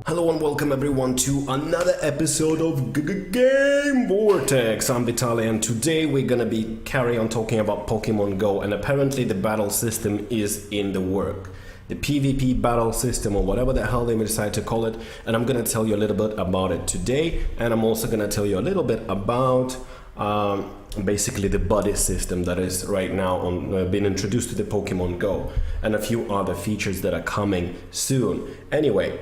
Hello and welcome everyone to another episode of Game Vortex. I'm Vitaly and today we're gonna be carry on talking about Pokemon Go, and apparently the battle system is in the work. The PvP battle system, or whatever the hell they decide to call it, and I'm gonna tell you a little bit about it today, and I'm also gonna tell you a little bit about basically the buddy system that is right now on been introduced to the Pokemon Go, and a few other features that are coming soon. Anyway,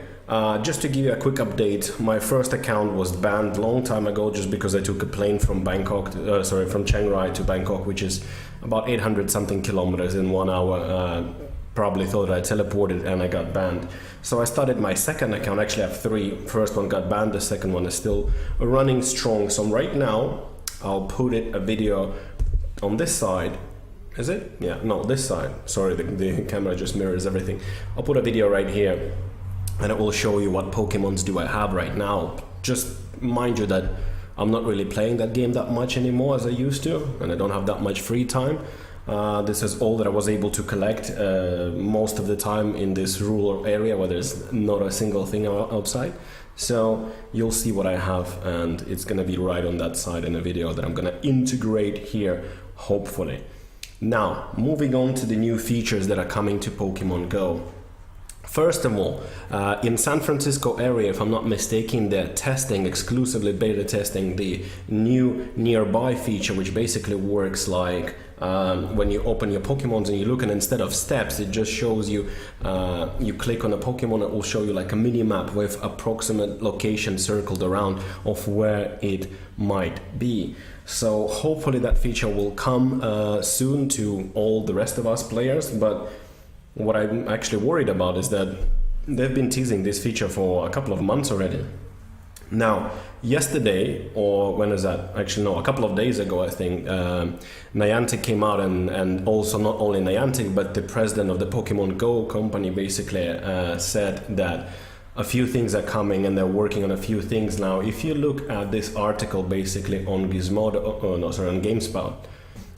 just to give you a quick update, my first account was banned long time ago just because I took a plane from from Chiang Rai to Bangkok, which is about 800 something kilometers in 1 hour. Probably thought I teleported and I got banned. So I started my second account. Actually I have three. First one got banned, the second one is still running strong. So right now I'll put a video on this side. Is it? Yeah, no, this side. Sorry, the camera just mirrors everything. I'll put a video right here, and it will show you what Pokemons do I have right now. Just mind you that I'm not really playing that game that much anymore as I used to, and I don't have that much free time. This is all that I was able to collect most of the time in this rural area where there's not a single thing outside. So you'll see what I have, and it's gonna be right on that side in a video that I'm gonna integrate here, hopefully. Now, moving on to the new features that are coming to Pokemon Go. First of all, in San Francisco area, if I'm not mistaken, they're testing, exclusively beta testing, the new nearby feature, which basically works like when you open your Pokemons and you look, and instead of steps, it just shows you, you click on a Pokemon, it will show you like a mini map with approximate location circled around of where it might be. So hopefully that feature will come soon to all the rest of us players, but what I'm actually worried about is that they've been teasing this feature for a couple of months already. Now, yesterday, or when is that? Actually, no, a couple of days ago, I think, Niantic came out and also not only Niantic, but the president of the Pokemon Go company basically said that a few things are coming and they're working on a few things now. If you look at this article basically on on GameSpot,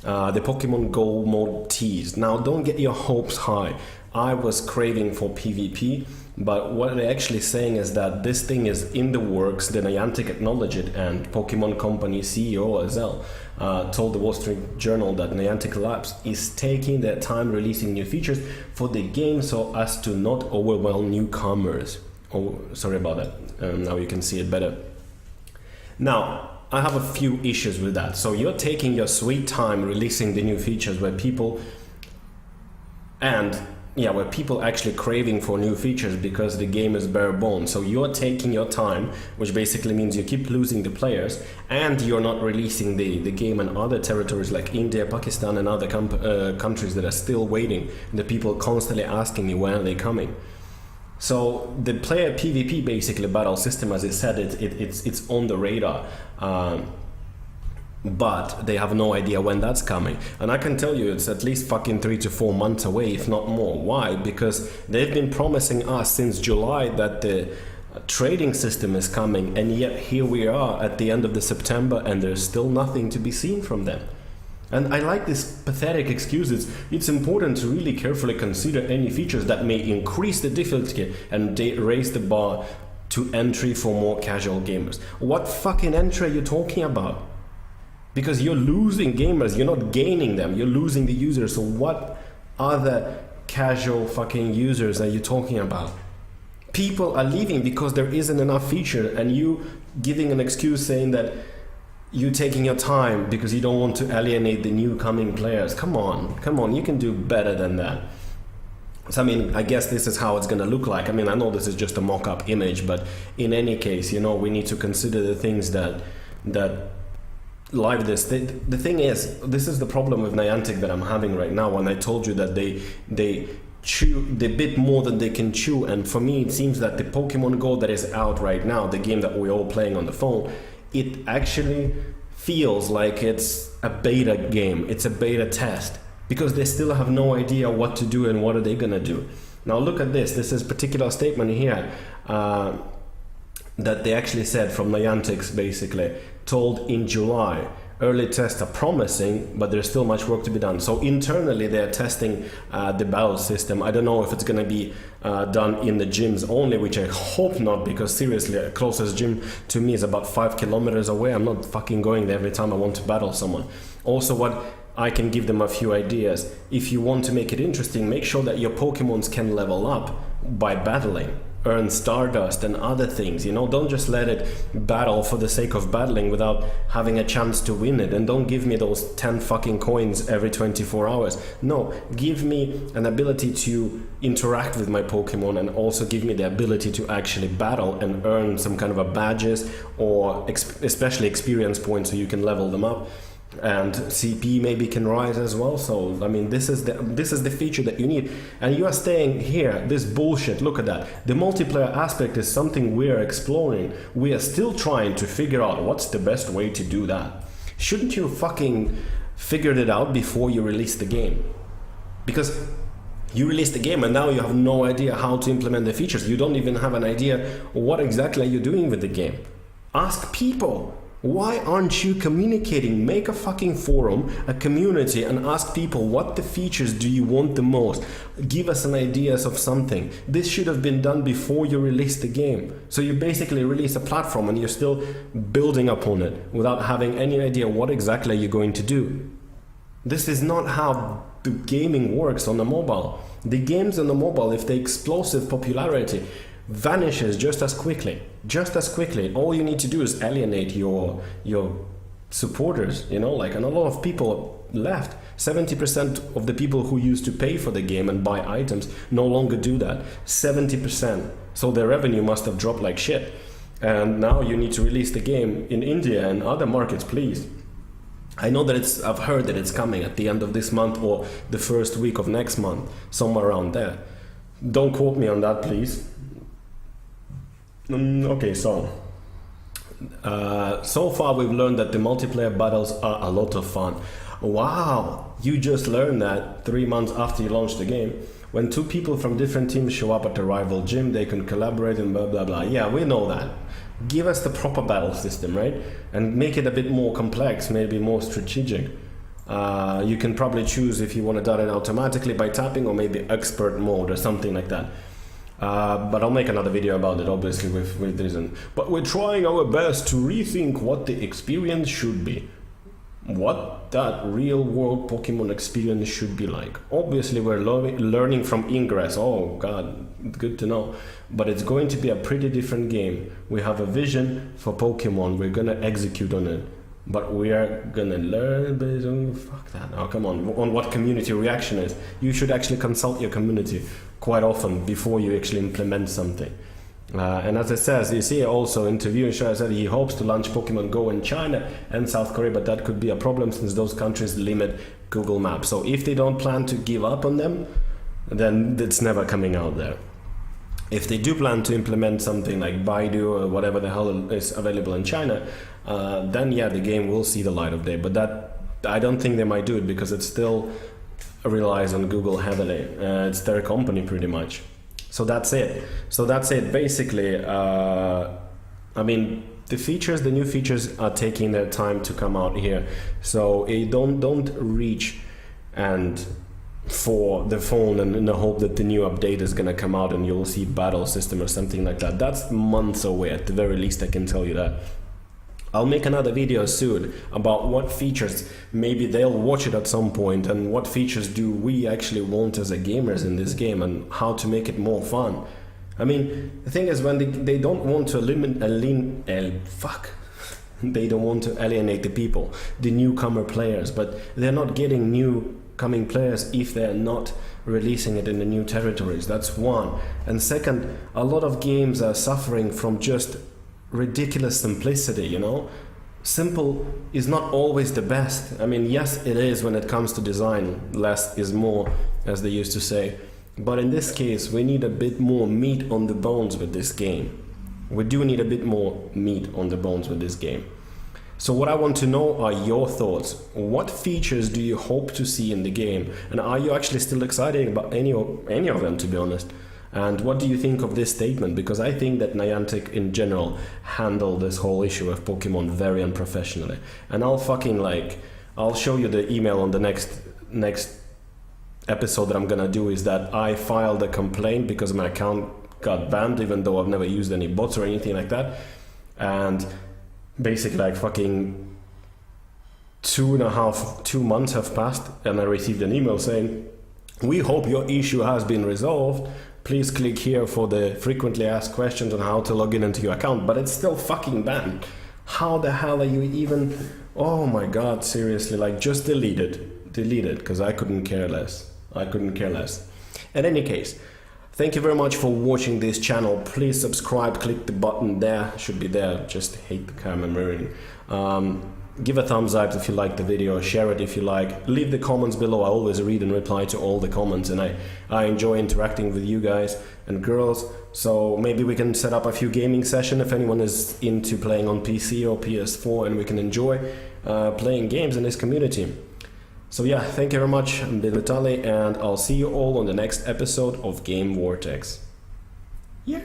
the Pokemon Go mode teased. Now don't get your hopes high. I was craving for PvP, but what they're actually saying is that this thing is in the works. The Niantic acknowledged it, and Pokemon Company CEO as well told the Wall Street Journal that Niantic Labs is taking their time releasing new features for the game so as to not overwhelm newcomers. Oh, sorry about that. Now you can see it better. Now, I have a few issues with that. So you're taking your sweet time releasing the new features where people actually craving for new features because the game is bare bones. So you're taking your time, which basically means you keep losing the players, and you're not releasing the game in other territories like India, Pakistan, and other countries that are still waiting. The people constantly asking me when are they coming. So the player PvP basically battle system, as I said, it's on the radar, but they have no idea when that's coming. And I can tell you it's at least fucking 3 to 4 months away, if not more. Why? Because they've been promising us since July that the trading system is coming, and yet here we are at the end of the September and there's still nothing to be seen from them. And I like this pathetic excuses. It's important to really carefully consider any features that may increase the difficulty and raise the bar to entry for more casual gamers. What fucking entry are you talking about? Because you're losing gamers, you're not gaining them, you're losing the users. So what other casual fucking users are you talking about? People are leaving because there isn't enough feature, and you giving an excuse saying that you taking your time because you don't want to alienate the new coming players. Come on, you can do better than that. So I mean, I guess this is how it's gonna look like. I mean, I know this is just a mock-up image, but in any case, you know, we need to consider the things that live this. The thing is, this is the problem with Niantic that I'm having right now. When I told you that they bit more than they can chew, and for me it seems that the Pokemon Go that is out right now, the game that we're all playing on the phone, it actually feels like it's a beta game, it's a beta test, because they still have no idea what to do and what are they gonna do. Now look at this is particular statement here that they actually said from Niantic's basically, told in July early tests are promising, but there's still much work to be done. So internally they're testing the battle system. I don't know if it's going to be done in the gyms only, which I hope not, because seriously, the closest gym to me is about 5 kilometers away. I'm not fucking going there every time I want to battle someone. Also, what I can give them a few ideas. If you want to make it interesting, make sure that your Pokemons can level up by battling, earn Stardust and other things, you know. Don't just let it battle for the sake of battling without having a chance to win it. And don't give me those 10 fucking coins every 24 hours. No, give me an ability to interact with my Pokemon, and also give me the ability to actually battle and earn some kind of a badges, or especially experience points so you can level them up. And CP maybe can rise as well. So I mean, this is the feature that you need, and you are staying here. This bullshit, look at that. The multiplayer aspect is something we are exploring. We are still trying to figure out what's the best way to do that. Shouldn't you fucking figured it out before you release the game? Because you release the game and now you have no idea how to implement the features. You don't even have an idea what exactly are you doing with the game. Ask people. Why aren't you communicating? Make a fucking forum, a community, and ask people, what the features do you want the most? Give us an ideas of something. This should have been done before you release the game. So you basically release a platform and you're still building upon it without having any idea what exactly you're going to do. This is not how the gaming works on the mobile. The games on the mobile, if the explosive popularity vanishes just as quickly. All you need to do is alienate your supporters, you know, like, and a lot of people left. 70% of the people who used to pay for the game and buy items no longer do that. 70%. So their revenue must have dropped like shit. And now you need to release the game in India and other markets, please. I know that I've heard that it's coming at the end of this month or the first week of next month, somewhere around there. Don't quote me on that, please. Okay, so far we've learned that the multiplayer battles are a lot of fun. Wow, you just learned that 3 months after you launched the game. When two people from different teams show up at a rival gym, they can collaborate and blah blah blah. Yeah, we know that. Give us the proper battle system, right? And make it a bit more complex, maybe more strategic. You can probably choose if you want to do it automatically by tapping, or maybe expert mode or something like that. But I'll make another video about it, obviously, with reason. But we're trying our best to rethink what the experience should be. What that real world Pokemon experience should be like. Obviously, we're learning from Ingress. Oh god, good to know. But it's going to be a pretty different game. We have a vision for Pokemon. We're gonna execute on it. But we are gonna learn based on, fuck that, oh come on what community reaction is. You should actually consult your community quite often before you actually implement something. And as it says, you see also interview said he hopes to launch Pokemon Go in China and South Korea, but that could be a problem since those countries limit Google Maps. So if they don't plan to give up on them, then it's never coming out there. If they do plan to implement something like Baidu or whatever the hell is available in China, then yeah, the game will see the light of day. But that, I don't think they might do it, because it still relies on Google heavily. It's their company pretty much. So that's it. Basically, I mean, the new features are taking their time to come out here. So don't reach and for the phone and in the hope that the new update is gonna come out and you'll see battle system or something like that. That's months away at the very least, I can tell you that. I'll make another video soon about what features, maybe they'll watch it at some point, and what features do we actually want as a gamers in this game and how to make it more fun. I mean, the thing is, when they don't want to they don't want to alienate the people, the newcomer players, but they're not getting new coming players if they're not releasing it in the new territories. That's one. And second, a lot of games are suffering from just ridiculous simplicity, you know. Simple is not always the best. I mean, yes, it is when it comes to design. Less is more, as they used to say. But in this case, we need a bit more meat on the bones with this game. We do need a bit more meat on the bones with this game. So what I want to know are your thoughts. What features do you hope to see in the game? And are you actually still excited about any of them, to be honest? And what do you think of this statement? Because I think that Niantic in general handled this whole issue of Pokemon very unprofessionally. And I'll show you the email on the next episode that I'm gonna do, is that I filed a complaint because my account got banned, even though I've never used any bots or anything like that. And basically like fucking 2 months have passed, and I received an email saying, "We hope your issue has been resolved. Please click here for the frequently asked questions on how to log in into your account." But it's still fucking banned. How the hell are you even... Oh my god, seriously, like just delete it, because I couldn't care less. In any case, thank you very much for watching this channel. Please subscribe, click the button there, should be there, just hate the camera mirroring. Give a thumbs up if you like the video, share it if you like, leave the comments below. I always read and reply to all the comments, and I enjoy interacting with you guys and girls. So maybe we can set up a few gaming sessions if anyone is into playing on PC or PS4, and we can enjoy playing games in this community. So yeah, thank you very much. I'm Vitali, and I'll see you all on the next episode of Game Vortex. Yeah.